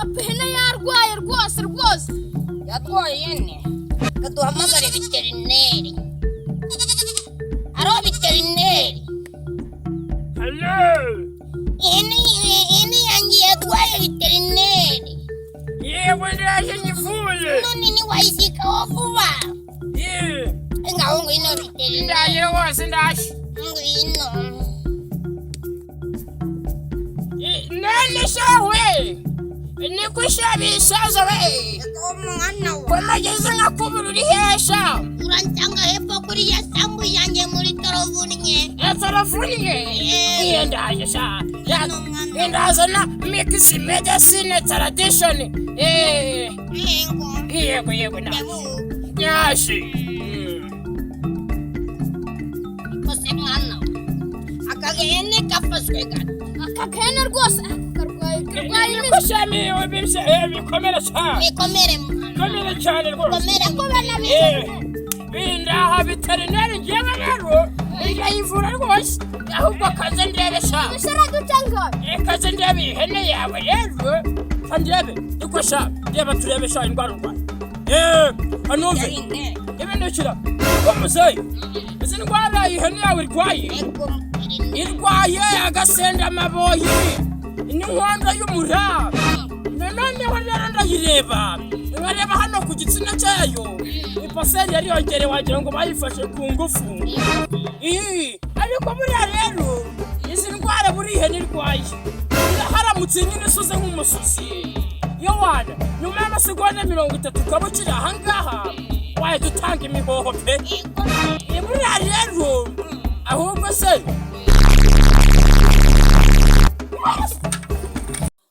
Apena yarwaye rwose. Yatwaye ne. Kaduhamagare veterineri. Aro veterineri. Hello. Ini yangi yatwaye veterineri. Yewe ndaje nyivule. Nini waisika wafuwa. Ngaho ino veterineri. Ndaje wose ndaje. Ngwino. Nene shawe. Nikushabishaza we. Mwana wa. Komageze ngakubura hesha. Urantanga hepfo kuri ya sambu yanjye muri torovunye. Iyo ndaje sha. Ndazana mix medicine tradition. Yego na. Yashi. Kose mwana. Akagene kafaswe gato. Akakene rwose karwaye Nikushami wabisha bikomera cyane. Komera cyane rwose. Bindaha veterineri ngewe rero yayivura rwose ahubwo kaze ndebe sha. Bishara dutanga. Kaze ndebe ihene yawe rero. Kandebe ikosha ndeba turebe sha indwara urwaye. Anumve. Ibintu kira. Umusayi. Izi ndwara ihene yawe irwaye. Irwaye agasenda amaboyi. N'inkondo y'umura. None rero ndayireba. Ngareba hano ku gitsina cyayo. Ipaseri yari yongere wagira ngo bayifashe ku ngufu. Ariko buriya rero izi ndwara buri ihene irwaye. Haramutse nyine suze nk'umususi. Yo wana nyuma y'amasegonda 30 ukaba ukiri ahangaha waye dutanga imihoho pe. Buriya rero ahubwo se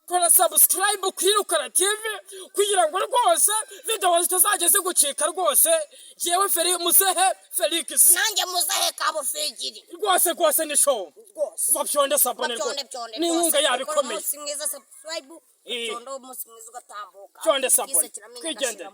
kora subscribe kuri Rukara TV kugira ngo rwose video zitazajya zigucika rwose. Jewe Muzehe Felix nanjye Muzehe Kabufigiri rwose ni show bapyonde sabone rwose ni inkunga yabikomeye. Simwiza subscribe chondo musimwiza ugatambuka Chonde sabone kwigendera.